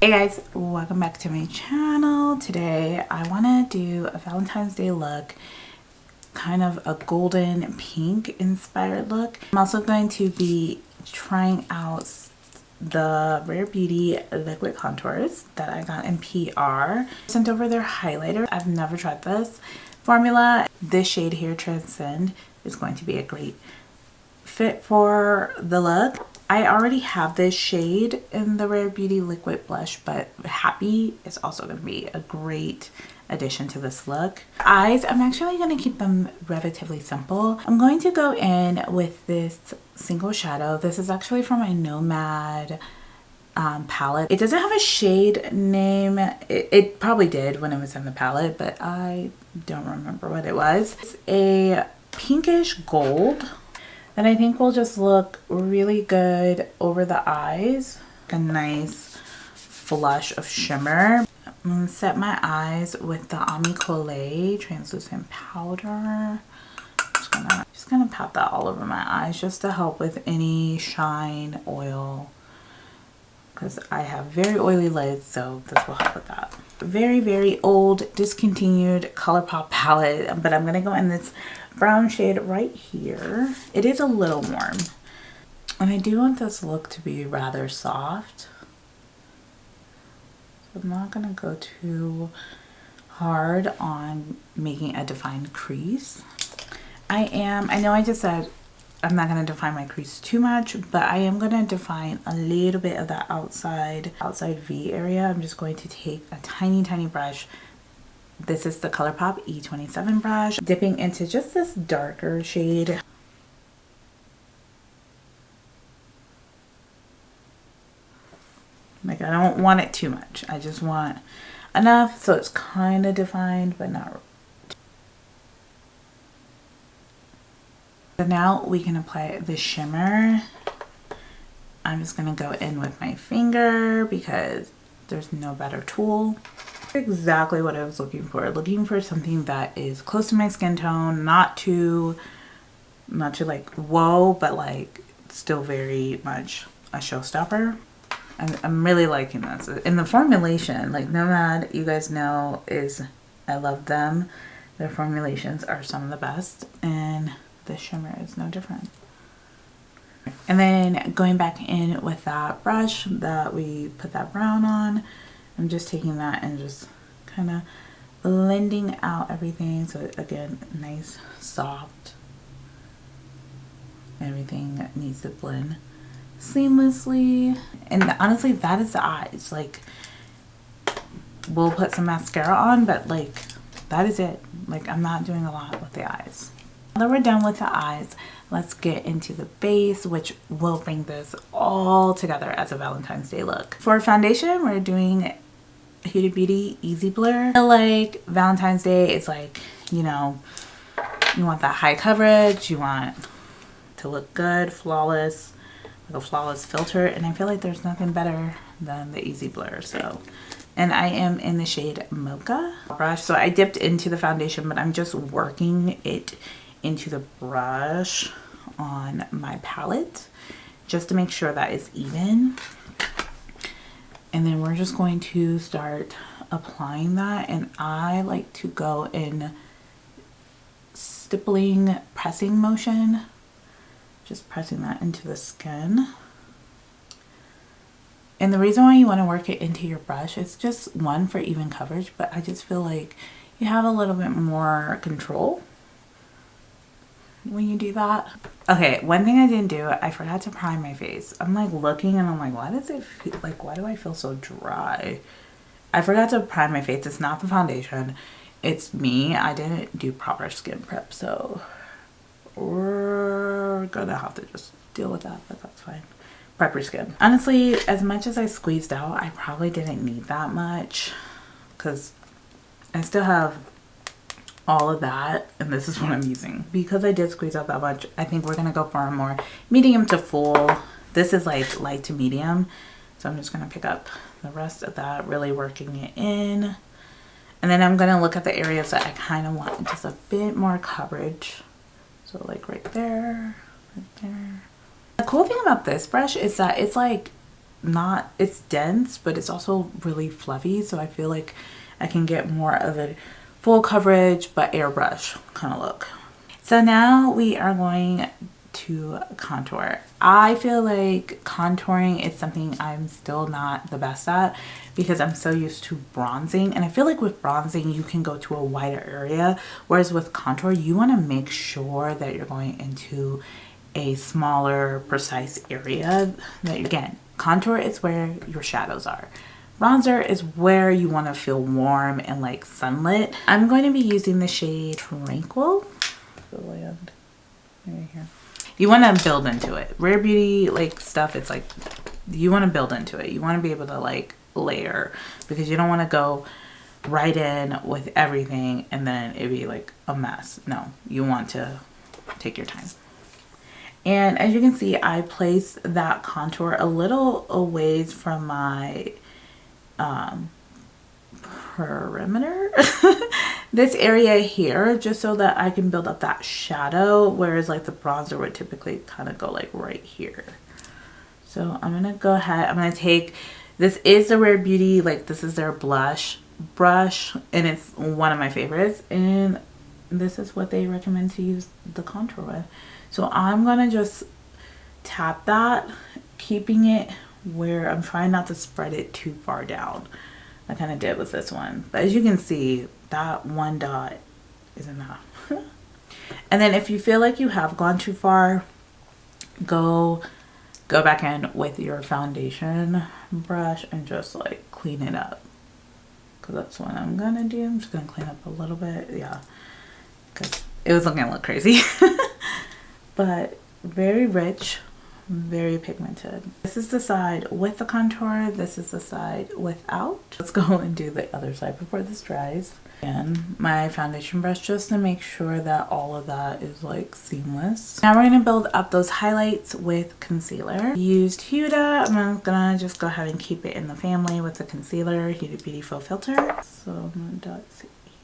Hey guys, welcome back to my channel. Today I want to do a Valentine's Day look, kind of a golden pink inspired look. I'm also going to be trying out the Rare Beauty liquid contours that I got in PR. Sent over their highlighter. I've never tried this formula. This shade here, Transcend, is going to be a great fit for the look. I already have this shade in the Rare Beauty liquid blush, but Happy is also going to be a great addition to this look. Eyes, I'm actually going to keep them relatively simple. I'm going to go in with this single shadow. This is actually from my Nomad palette. It doesn't have a shade name. It probably did when it was in the palette, but I don't remember what it was. It's a pinkish gold that I think will just look really good over the eyes. A nice flush of shimmer. I'm going to set my eyes with the Ami Collet translucent powder. Just gonna pat that all over my eyes just to help with any shine, oil, because I have very oily lids, so this will help with that. Very old discontinued ColourPop palette, but I'm gonna go in this brown shade right here. It is a little warm, and I do want this look to be rather soft, so I'm not gonna go too hard on making a defined crease. I know I just said I'm not going to define my crease too much, but I am going to define a little bit of that outside V area. I'm just going to take a tiny brush. This is the ColourPop E27 brush, dipping into just this darker shade. Like, I don't want it too much. I just want enough so it's kind of defined, but not. So now we can apply the shimmer. I'm just going to go in with my finger because there's no better tool. Exactly what I was looking for. Looking for something that is close to my skin tone, not too like whoa, but like still very much a showstopper. I'm really liking this. In the formulation, like Nomad, you guys know, I love them. Their formulations are some of the best, and the shimmer is no different. And then going back in with that brush that we put that brown on, I'm just taking that and just kind of blending out everything. So again, nice, soft. Everything needs to blend seamlessly. And honestly, that is the eyes. Like, we'll put some mascara on, but like, that is it. Like, I'm not doing a lot with the eyes. Now that we're done with the eyes, let's get into the base, which will bring this all together as a Valentine's Day look. For foundation, we're doing Huda Beauty Easy Blur. I feel like Valentine's Day is like, you know, you want that high coverage, you want to look good, flawless, like a flawless filter, and I feel like there's nothing better than the Easy Blur. So, and I am in the shade Mocha brush. So I dipped into the foundation, but I'm just working it into the brush on my palette just to make sure that is even. And then we're just going to start applying that, and I like to go in stippling pressing motion, just pressing that into the skin. And the reason why you want to work it into your brush is just, one, for even coverage, but I just feel like you have a little bit more control when you do that. Okay, one thing I didn't do, I forgot to prime my face. I'm like looking and I'm like, why does it feel like, why do I feel so dry? I forgot to prime my face. It's not the foundation, it's me. I didn't do proper skin prep, so we're gonna have to just deal with that, but that's fine. Prep your skin. Honestly, as much as I squeezed out, I probably didn't need that much because I still have all of that, and this is what I'm using. Because I did squeeze out that much, I think we're gonna go for a more medium to full. This is like light to medium, so I'm just gonna pick up the rest of that, really working it in. And then I'm gonna look at the areas that I kind of want just a bit more coverage. So like right there, right there. The cool thing about this brush is that it's like not, it's dense, but it's also really fluffy. So I feel like I can get more of a full coverage but airbrush kind of look. So now we are going to contour. I feel like contouring is something I'm still not the best at because I'm so used to bronzing, and I feel like with bronzing you can go to a wider area, whereas with contour you want to make sure that you're going into a smaller precise area. That, again, contour is where your shadows are. Bronzer is where you want to feel warm and like sunlit. I'm going to be using the shade Tranquil. The land right here. You want to build into it. Rare Beauty like stuff, it's like you want to build into it. You want to be able to like layer, because you don't want to go right in with everything and then it'd be like a mess. No, you want to take your time. And as you can see, I placed that contour a little away from my perimeter. This area here, just so that I can build up that shadow, whereas like the bronzer would typically kind of go like right here. So I'm gonna go ahead, I'm gonna take, this is the Rare Beauty, like this is their blush brush, and it's one of my favorites, and this is what they recommend to use the contour with. So I'm gonna just tap that, keeping it where I'm trying not to spread it too far down. I kind of did with this one, but as you can see, that one dot is enough. And then if you feel like you have gone too far, go back in with your foundation brush and just like clean it up, because that's what I'm gonna do. I'm just gonna clean up a little bit, yeah, because it was looking a little crazy. But very rich, very pigmented. This is the side with the contour, this is the side without. Let's go and do the other side before this dries. And my foundation brush, just to make sure that all of that is like seamless. Now we're gonna build up those highlights with concealer. Used Huda. I'm gonna just go ahead and keep it in the family with the concealer, Huda Beauty Faux Filter. So I'm gonna dot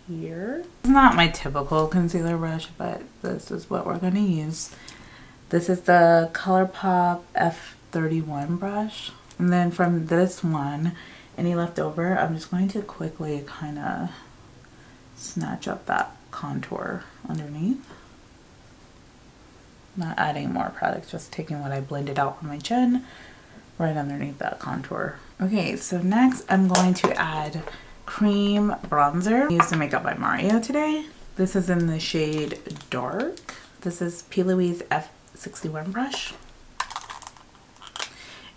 here. It's not my typical concealer brush, but this is what we're gonna use. This is the ColourPop F31 brush. And then from this one, any leftover, I'm just going to quickly kind of snatch up that contour underneath. Not adding more product, just taking what I blended out from my chin right underneath that contour. Okay, so next I'm going to add cream bronzer. I used the Makeup by Mario today. This is in the shade Dark. This is P. Louise F61 brush.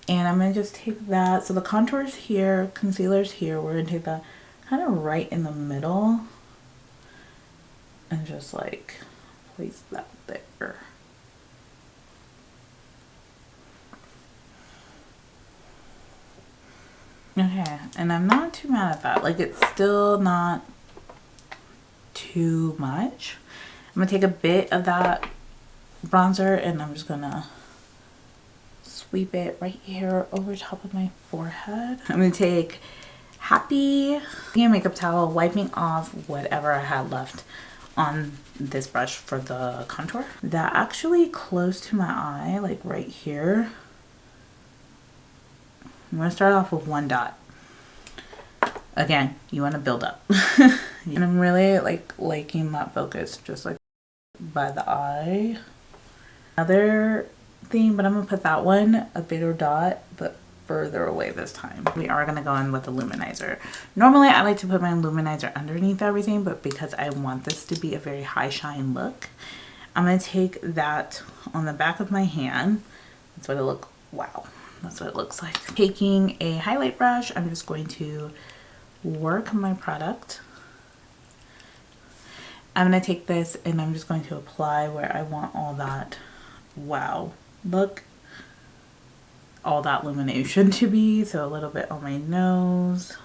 And I'm going to just take that. So the contour's here, concealer's here. We're going to take that kind of right in the middle and just like place that there. Okay, and I'm not too mad at that. Like, it's still not too much. I'm gonna take a bit of that bronzer and I'm just gonna sweep it right here over top of my forehead. I'm gonna take Happy makeup towel, wiping off whatever I had left on this brush for the contour. That actually close to my eye, like right here. I'm gonna start off with one dot. Again, you want to build up. And I'm really like liking that focus just like by the eye. Another thing, but I'm gonna put that one a bigger dot but further away this time. We are gonna go in with a luminizer. Normally I like to put my luminizer underneath everything, but because I want this to be a very high shine look, I'm gonna take that on the back of my hand. That's what it looks, wow, that's what it looks like. Taking a highlight brush, I'm just going to work my product. I'm gonna take this and I'm just going to apply where I want all that, wow, look, all that illumination to be. So a little bit on my nose,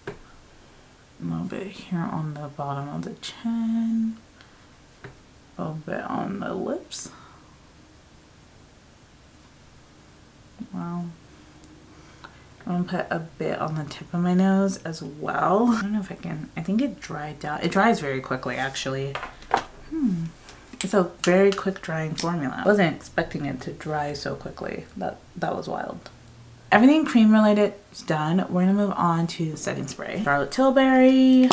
a little bit here on the bottom of the chin, a little bit on the lips. Wow. I'm gonna put a bit on the tip of my nose as well. I don't know if I can, I think it dried down. It dries very quickly actually. It's a very quick drying formula. I wasn't expecting it to dry so quickly. That was wild. everything cream related is done. We're gonna move on to setting spray. Charlotte Tilbury.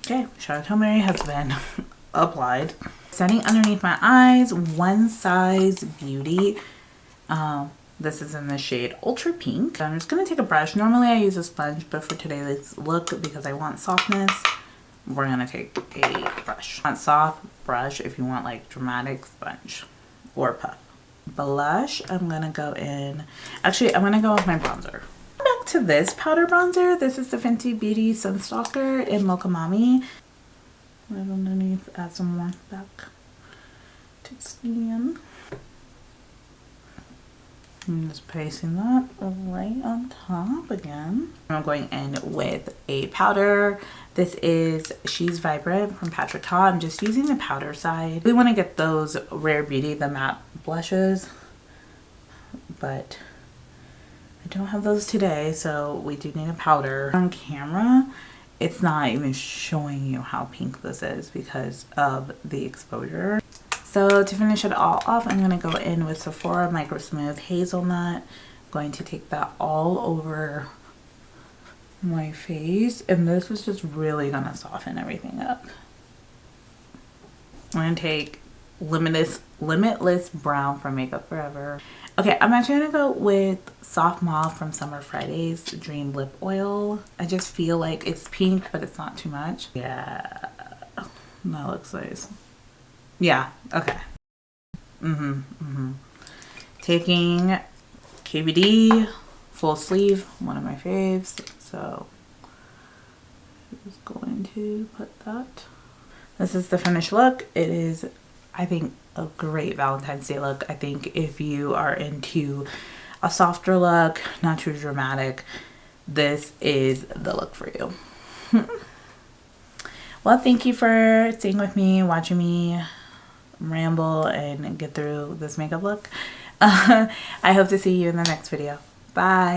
Okay, Charlotte Tilbury has been applied. Setting underneath my eyes, One Size Beauty. This is in the shade Ultra Pink. I'm just gonna take a brush. Normally I use a sponge, but for today's look, because I want softness, we're gonna take a brush. Want soft brush if you want like dramatic sponge or puff. Blush, I'm gonna go in. Actually, I'm gonna go with my bronzer. Back to this powder bronzer. This is the Fenty Beauty Sunstalker in Mocha Mami. Right underneath, add some warmth back to skin. I'm just placing that right on top again. I'm going in with a powder. This is She's Vibrant from Patrick Ta. I'm just using the powder side. We want to get those Rare Beauty, the matte blushes, but I don't have those today, so we do need a powder. On camera, it's not even showing you how pink this is because of the exposure. So to finish it all off, I'm going to go in with Sephora Micro Smooth Hazelnut. I'm going to take that all over my face, and this is just really going to soften everything up. I'm going to take Limitless Brown from Makeup Forever. Okay, I'm actually going to go with Soft Mauve from Summer Fridays Dream Lip Oil. I just feel like it's pink, but it's not too much. Yeah, that looks nice. Yeah, okay. Taking KVD full sleeve, one of my faves. So I'm just going to put that. This is the finished look. It is, I think, a great Valentine's Day look. I think if you are into a softer look, not too dramatic, this is the look for you. Well, thank you for staying with me, watching me ramble and get through this makeup look. I hope to see you in the next video. Bye.